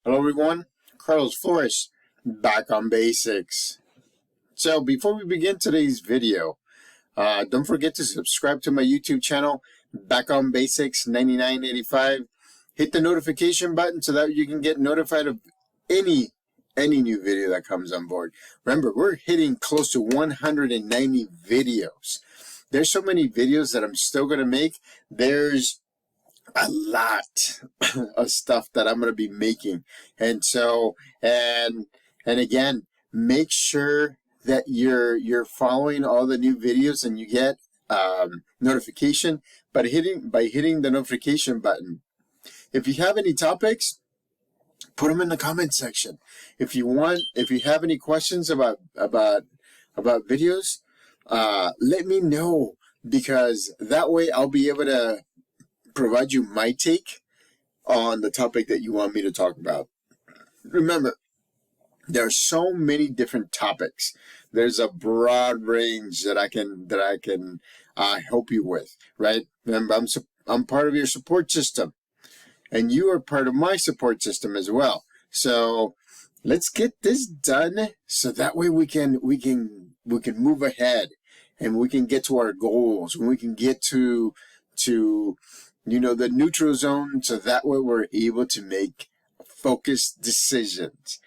Hello everyone, Carlos Flores, back on basics. So before we begin today's video, don't forget to subscribe to my YouTube channel, Back on Basics 9985. Hit the notification button so that you can get notified of any new video that comes on board. Remember, we're hitting close to 190 videos. There's so many videos that I'm still going to make. There's a lot of stuff that I'm going to be making. And so, and again, make sure that you're following all the new videos and you get notification by hitting the notification button. If you have any topics, put them in the comment section. If you have any questions about videos, let me know, because that way I'll be able to provide you my take on the topic that you want me to talk about. Remember, there are so many different topics. There's a broad range that I can help you with, right? Remember, I'm part of your support system, and you are part of my support system as well. So let's get this done, so that way we can move ahead, and we can get to our goals, and we can get to the neutral zone, so that way we're able to make focused decisions.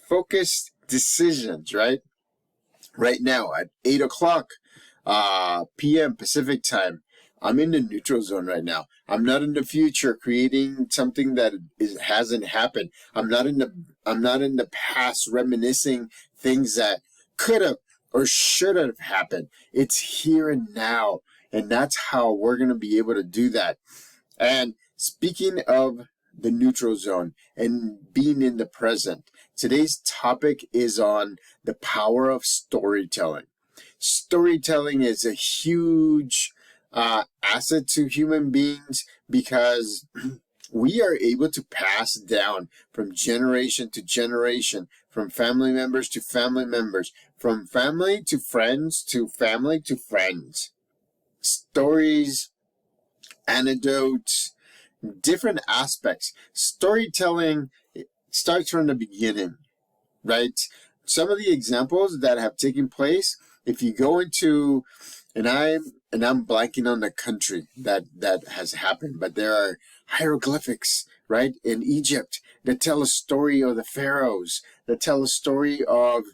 Focused decisions, right? Right now at 8 o'clock p.m. Pacific time, I'm in the neutral zone right now. I'm not in the future creating something that hasn't happened. I'm not in the past reminiscing things that could have or should have happened. It's here and now, and that's how we're going to be able to do that. And speaking of the neutral zone and being in the present, today's topic is on the power of storytelling. Storytelling is a huge asset to human beings, because we are able to pass down from generation to generation, from family members to family members, from family to friends to family to friends. Stories, anecdotes, different aspects. Storytelling starts from the beginning, right? Some of the examples that have taken place, if you go into, and I'm blanking on the country that has happened, but there are hieroglyphics, right, in Egypt that tell a story of the pharaohs, that tell a story of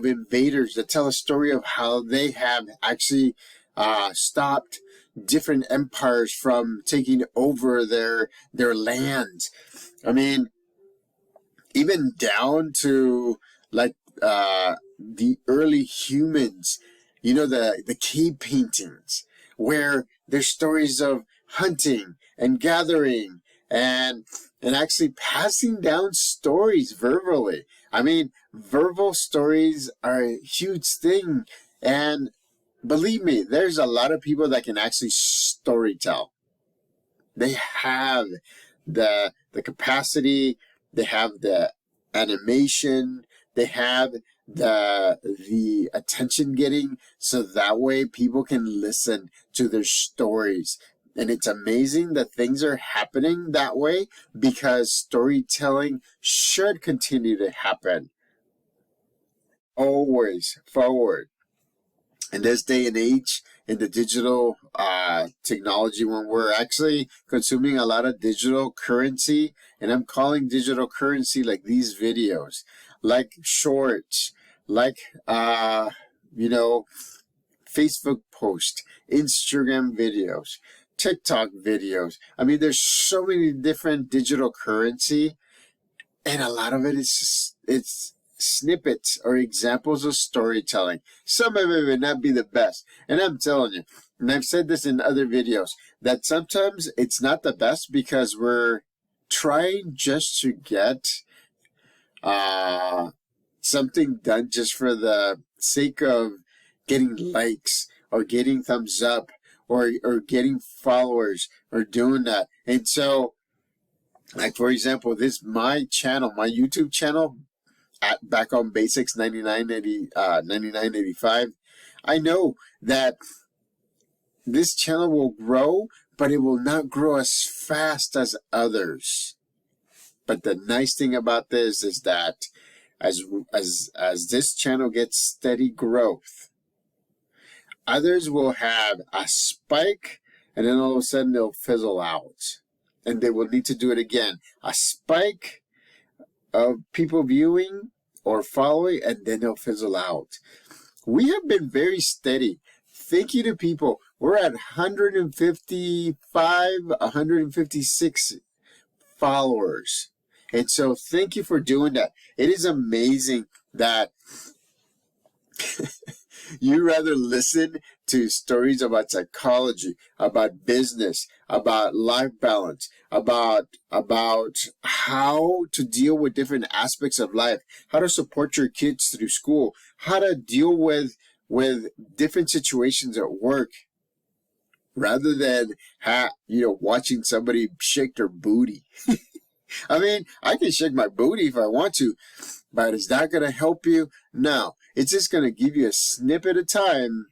invaders, that tell a story of how they have actually stopped different empires from taking over their lands. I mean, even down to like the early humans, the cave paintings, where there's stories of hunting and gathering and actually passing down stories verbally. I mean, verbal stories are a huge thing, and believe me, there's a lot of people that can actually storytell. They have the capacity, they have the animation, they have the attention getting, so that way people can listen to their stories. And it's amazing that things are happening that way, because storytelling should continue to happen. Always forward. In this day and age, in the digital technology, when we're actually consuming a lot of digital currency, and I'm calling digital currency like these videos, like shorts, like Facebook posts, Instagram videos, TikTok videos. I mean, there's so many different digital currency, and a lot of it is it's snippets or examples of storytelling. Some of it may not be the best, and I'm telling you, and I've said this in other videos, that sometimes it's not the best because we're trying just to get something done just for the sake of getting likes or getting thumbs up or getting followers or doing that. And so, like, for example, my channel, my YouTube channel, at Back on Basics 9985, I know that this channel will grow, but it will not grow as fast as others. But the nice thing about this is that as this channel gets steady growth, others will have a spike, and then all of a sudden they'll fizzle out. And they will need to do it again. A spike of people viewing or following, and then they'll fizzle out. We have been very steady. Thank you to people. We're at 155, 156 followers. And so thank you for doing that. It is amazing that you rather listen to stories about psychology, about business, about life balance, about how to deal with different aspects of life, how to support your kids through school, how to deal with different situations at work, rather than watching somebody shake their booty. I mean, I can shake my booty if I want to, but is that going to help you? No. It's just going to give you a snippet of time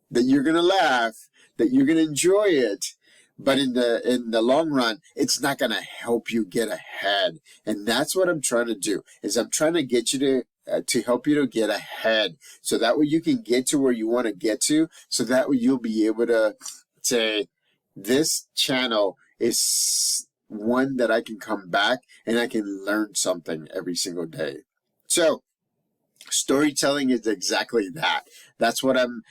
that you're going to laugh, that you're going to enjoy it. But in the long run, it's not going to help you get ahead. And that's what I'm trying to do, is I'm trying to get you to help you to get ahead. So that way you can get to where you want to get to. So that way you'll be able to say, this channel is one that I can come back and I can learn something every single day. So storytelling is exactly that. That's what I'm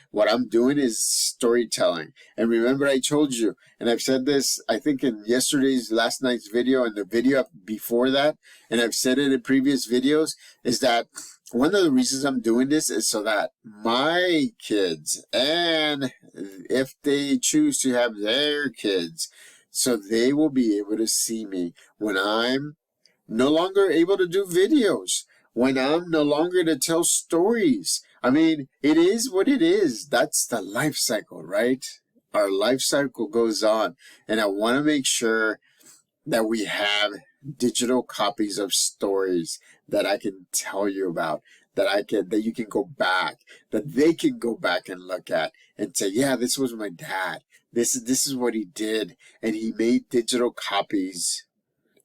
doing, is storytelling. And remember, I told you, and I've said this, I think in last night's video and the video before that, and I've said it in previous videos, is that one of the reasons I'm doing this is so that my kids, and if they choose to have their kids, so they will be able to see me when I'm no longer able to do videos, when I'm no longer to tell stories. I mean, it is what it is. That's the life cycle, right? Our life cycle goes on. And I want to make sure that we have digital copies of stories that I can tell you about, that you can go back, that they can go back and look at and say, yeah, this was my dad. This is what he did. And he made digital copies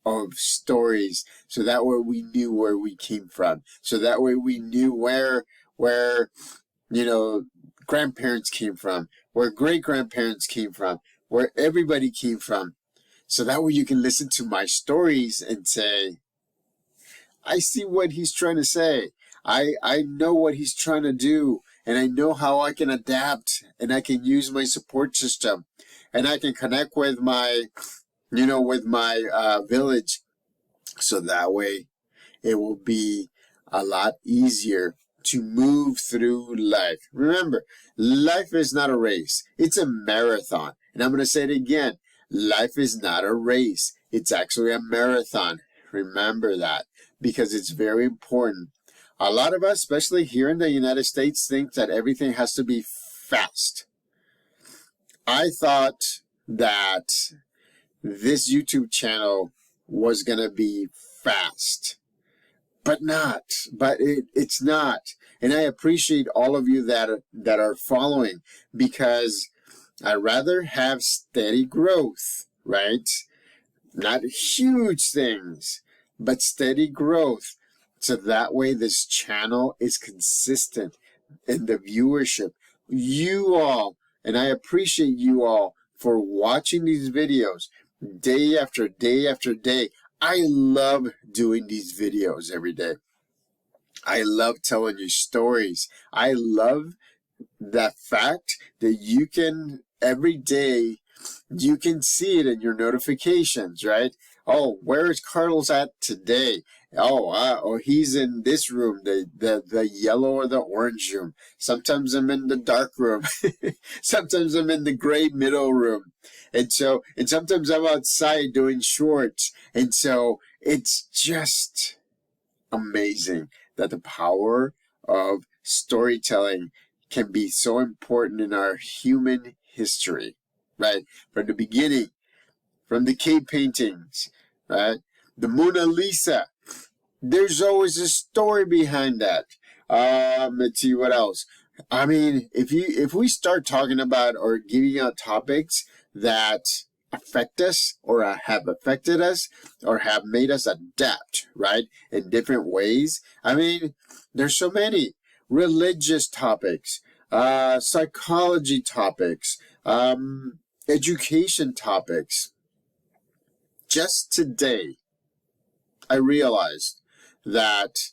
of stories, so that way we knew where we came from. So that way we knew where grandparents came from, where great-grandparents came from, where everybody came from. So that way you can listen to my stories and say, I see what he's trying to say. I know what he's trying to do, and I know how I can adapt, and I can use my support system, and I can connect with my village. So that way it will be a lot easier to move through life. Remember, life is not a race. It's a marathon. And I'm going to say it again. Life is not a race. It's actually a marathon. Remember that, because it's very important. A lot of us, especially here in the United States, think that everything has to be fast. I thought that this YouTube channel was going to be fast, but it's not. And I appreciate all of you that are following, because I rather have steady growth, right? Not huge things, but steady growth. So that way this channel is consistent in the viewership. You all, and I appreciate you all for watching these videos day after day after day. I love doing these videos every day. I love telling you stories. I love the fact that you can, every day, you can see it in your notifications, right? Oh, where is Carlos at today? Oh, he's in this room, the yellow or the orange room. Sometimes I'm in the dark room. Sometimes I'm in the gray middle room. And sometimes I'm outside doing shorts. And so it's just amazing that the power of storytelling can be so important in our human history, right? From the beginning, from the cave paintings, right? The Mona Lisa. There's always a story behind that. Let's see what else. I mean, if we start talking about or giving out topics that affect us or have affected us or have made us adapt, right? In different ways. I mean, there's so many religious topics, psychology topics, education topics. Just today, I realized that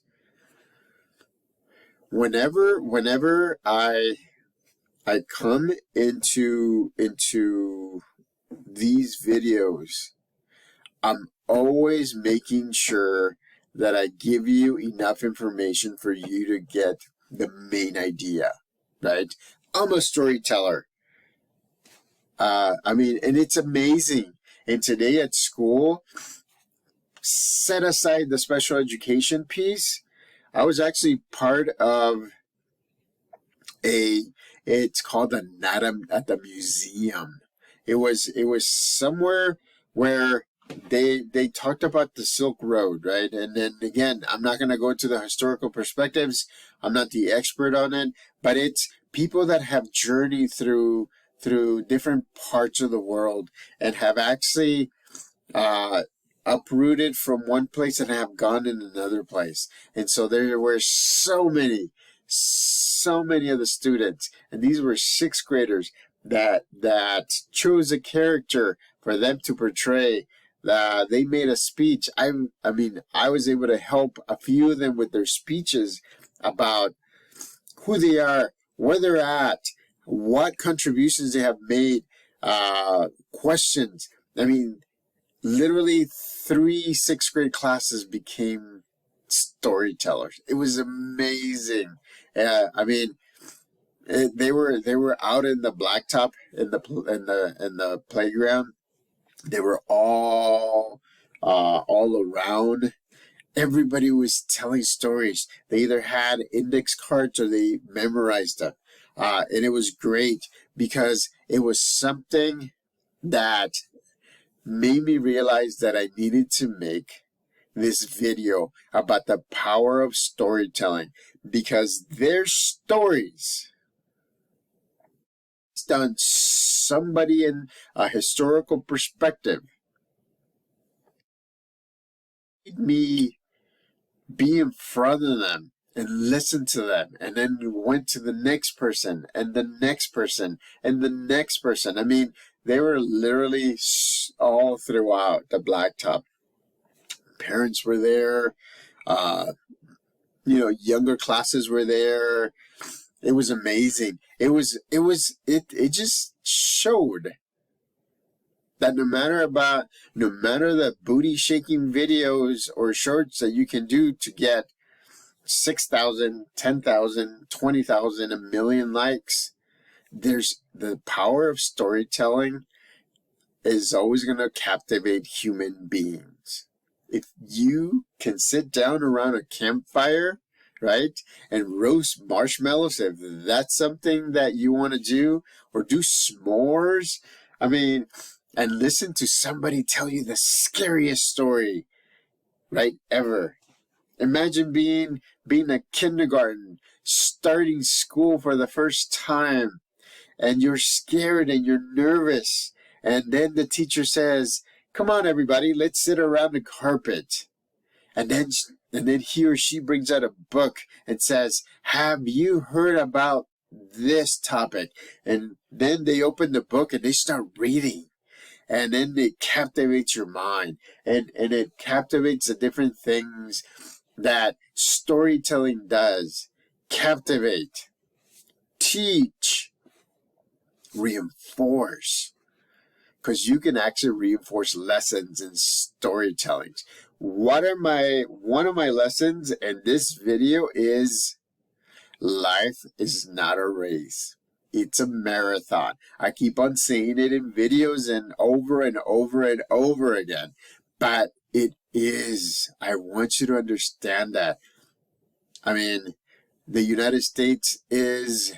whenever I come into these videos, I'm always making sure that I give you enough information for you to get the main idea, right? I'm a storyteller. I mean, and it's amazing. And today at school, set aside the special education piece, I was actually part of it's called Anatomy at the museum. It was somewhere where they talked about the Silk Road, right? And then again, I'm not going to go into the historical perspectives. I'm not the expert on it, but it's people that have journeyed through different parts of the world and have actually uprooted from one place and have gone in another place. And so there were so many of the students, and these were sixth graders that chose a character for them to portray. They made a speech. I mean, I was able to help a few of them with their speeches about who they are, where they're at, what contributions they have made, questions. I mean, literally 3 sixth grade classes became storytellers. It was amazing. I mean, they were out in the blacktop in the playground. They were all around. Everybody was telling stories. They either had index cards or they memorized them. And it was great because it was something that made me realize that I needed to make this video about the power of storytelling, because their stories on somebody in a historical perspective made me be in front of them and listen to them, and then went to the next person and the next person and the next person. I mean, they were literally all throughout the blacktop. Parents were there, younger classes were there. It was amazing. It just showed that no matter the booty shaking videos or shorts that you can do to get 6,000, 10,000, 20,000, 1 million likes, there's the power of storytelling is always going to captivate human beings. If you can sit down around a campfire, right, and roast marshmallows, if that's something that you want to do, or do s'mores, I mean, and listen to somebody tell you the scariest story, right, ever. Imagine being a kindergarten, starting school for the first time, and you're scared and you're nervous, and then the teacher says, "Come on, everybody, let's sit around the carpet." And then he or she brings out a book and says, "Have you heard about this topic?" And then they open the book and they start reading. And then it captivates your mind. And it captivates the different things that storytelling does. Captivate, teach, reinforce. Because you can actually reinforce lessons in storytelling. One of my lessons in this video is life is not a race. It's a marathon. I keep on saying it in videos and over and over again. But it is. I want you to understand that. I mean, the United States is...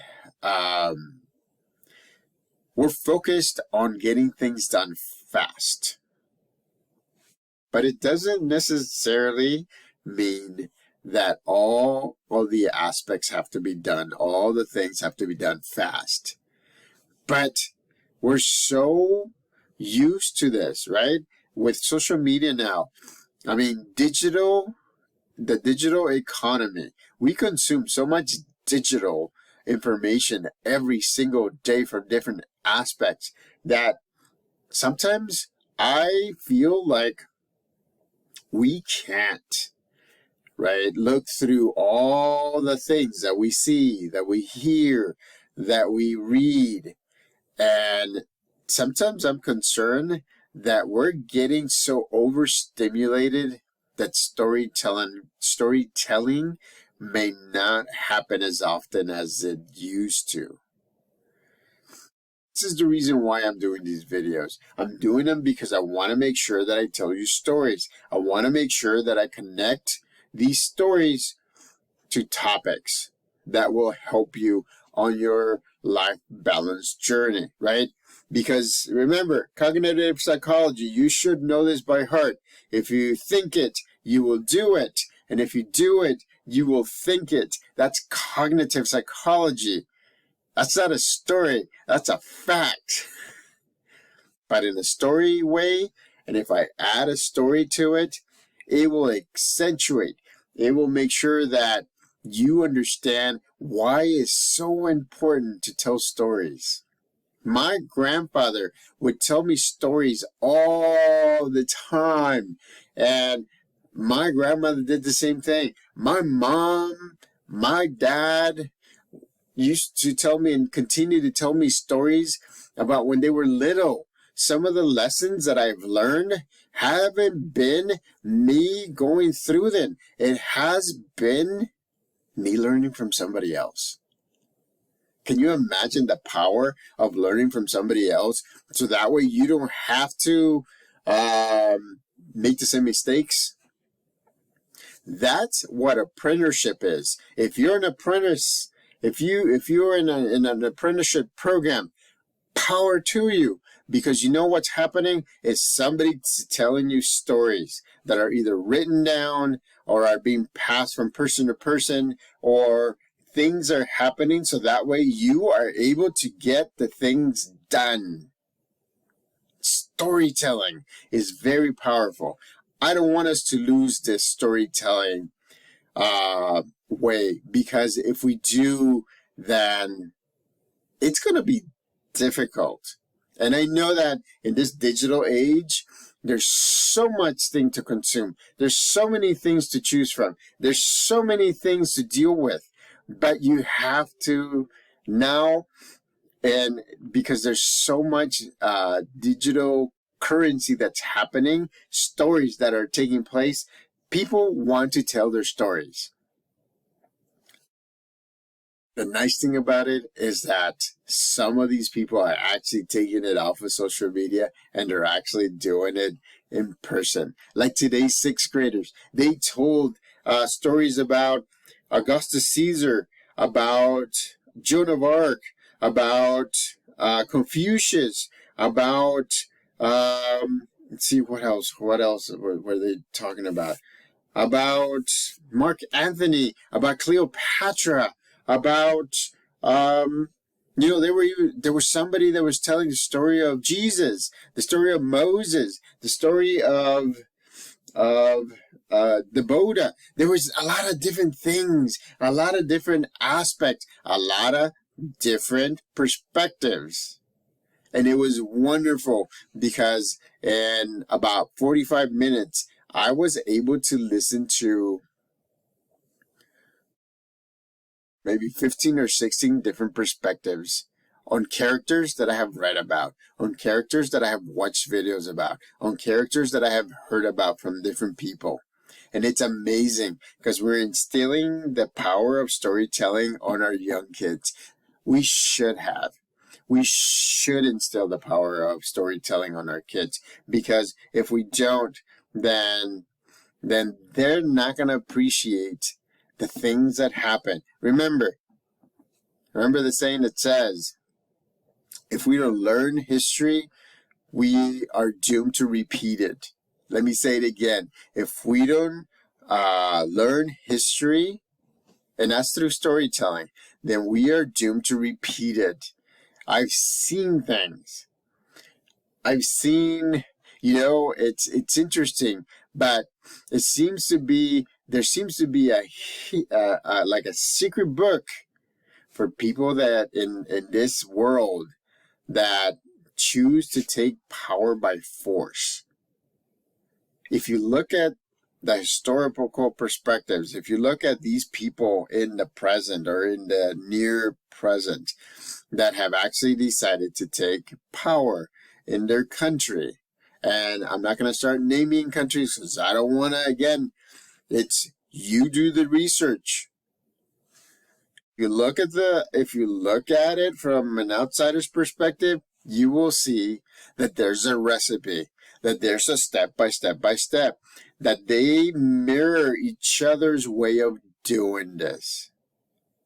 we're focused on getting things done fast. But it doesn't necessarily mean that all of the aspects have to be done, all the things have to be done fast. But we're so used to this, right? With social media now, I mean, the digital economy, we consume so much digital information every single day from different aspects that sometimes I feel like we can't, right, look through all the things that we see, that we hear, that we read. And sometimes I'm concerned that we're getting so overstimulated that storytelling may not happen as often as it used to. This is the reason why I'm doing these videos. I'm doing them because I want to make sure that I tell you stories. I want to make sure that I connect these stories to topics that will help you on your life balance journey, right? Because remember, cognitive psychology, you should know this by heart. If you think it, you will do it. And if you do it, you will think it. That's cognitive psychology. That's not a story. That's a fact. But in a story way, and if I add a story to it, it will accentuate. It will make sure that you understand why it's so important to tell stories. My grandfather would tell me stories all the time. And my grandmother did the same thing. My mom, my dad used to tell me and continue to tell me stories about when they were little. Some of the lessons that I've learned haven't been me going through them. It has been me learning from somebody else. Can you imagine the power of learning from somebody else? So that way you don't have to make the same mistakes. That's what apprenticeship is. If you're an apprentice, if you're in an apprenticeship program, power to you, because you know what's happening is somebody telling you stories that are either written down or are being passed from person to person, or things are happening so that way you are able to get the things done. Storytelling is very powerful. I don't want us to lose this storytelling way, because if we do, then it's going to be difficult. And I know that in this digital age, there's so much thing to consume. There's so many things to choose from. There's so many things to deal with. But you have to now, and because there's so much digital currency that's happening, stories that are taking place, people want to tell their stories. The nice thing about it is that some of these people are actually taking it off of social media and they're actually doing it in person. Like today's sixth graders, they told stories about Augustus Caesar, about Joan of Arc, about Confucius, about, let's see, what else were they talking about? About Mark Antony, about Cleopatra, about, there was somebody that was telling the story of Jesus, the story of Moses, the story of the Buddha. There was a lot of different things, a lot of different aspects, a lot of different perspectives. And it was wonderful because in about 45 minutes, I was able to listen to maybe 15 or 16 different perspectives on characters that I have read about, on characters that I have watched videos about, on characters that I have heard about from different people. And it's amazing because we're instilling the power of storytelling on our young kids. We should instill the power of storytelling on our kids, because if we don't, then they're not going to appreciate the things that happen. Remember the saying that says, if we don't learn history, we are doomed to repeat it. Let me say it again. If we don't learn history, and that's through storytelling, then we are doomed to repeat it. I've seen things. I've seen, it's interesting, but it seems to be, there seems to be like a secret book for people that in this world that choose to take power by force. If you look at the historical perspectives, if you look at these people in the present or in the near present that have actually decided to take power in their country, and I'm not going to start naming countries because I don't want to, again, it's you do the research. If you look at it from an outsider's perspective, you will see that there's a recipe, that there's a step by step, that they mirror each other's way of doing this.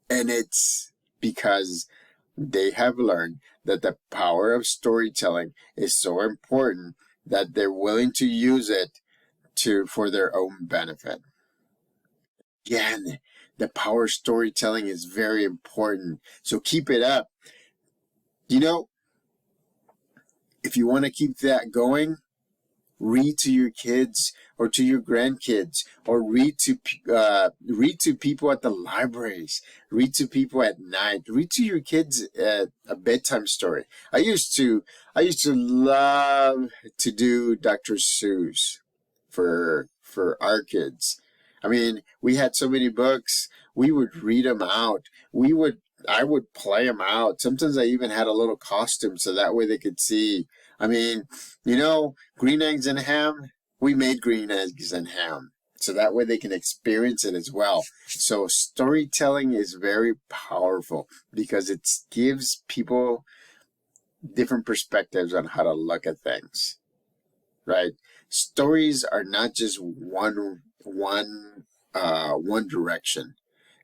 And it's because they have learned that the power of storytelling is so important that they're willing to use it for their own benefit. Again, the power of storytelling is very important. So keep it up. If you want to keep that going, read to your kids or to your grandkids, or read to people at the libraries, read to people at night, read to your kids a bedtime story. I used to love to do Dr. Seuss for our kids. I mean, we had so many books. We would read them out. I would play them out. Sometimes I even had a little costume so that way they could see. I mean, green eggs and ham, we made green eggs and ham. So that way they can experience it as well. So storytelling is very powerful because it gives people different perspectives on how to look at things, right? Stories are not just one direction.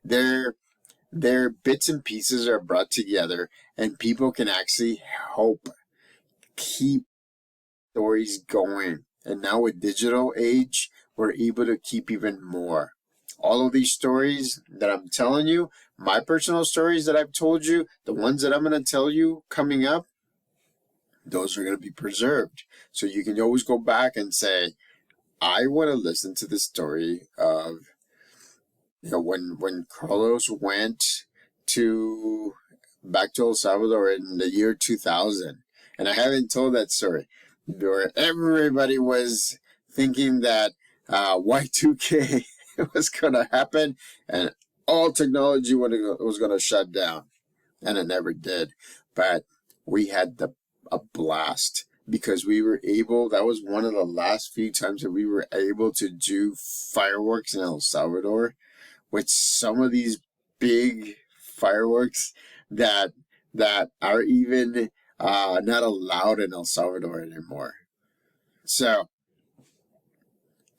They're bits and pieces are brought together, and people can actually help keep stories going. And now with digital age, we're able to keep even more. All of these stories that I'm telling you, my personal stories that I've told you, the ones that I'm going to tell you coming up, those are going to be preserved. So you can always go back and say, I want to listen to the story of, when Carlos went back to El Salvador in the year 2000. And I haven't told that story, where everybody was thinking that Y2K was going to happen and all technology was going to shut down. And it never did. But we had a blast because we were able, that was one of the last few times that we were able to do fireworks in El Salvador, with some of these big fireworks that are even not allowed in El Salvador anymore. So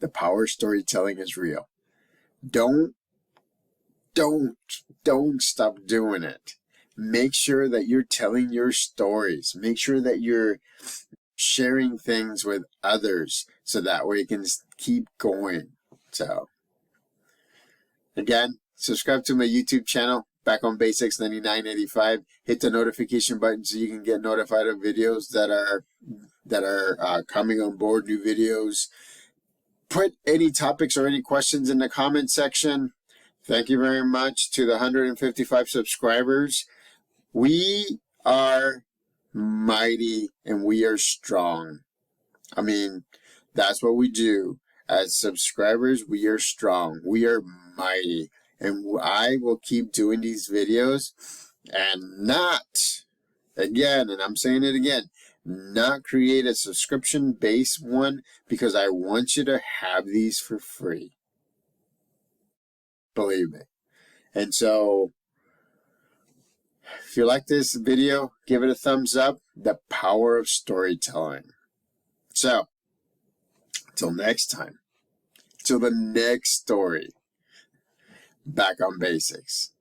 the power of storytelling is real. Don't stop doing it. Make sure that you're telling your stories. Make sure that you're sharing things with others so that way you can keep going. So again, subscribe to my YouTube channel, Back on Basics 9985. Hit the notification button so you can get notified of videos that are coming on board, new videos. Put any topics or any questions in the comment section. Thank you very much to the 155 subscribers. We are mighty and we are strong. I mean, that's what we do. As subscribers, we are strong. We are mighty. And I will keep doing these videos and not, again, and I'm saying it again, not create a subscription-based one because I want you to have these for free. Believe me. And so, if you like this video, give it a thumbs up. The power of storytelling. So, till next time, till the next story, Back on Basics.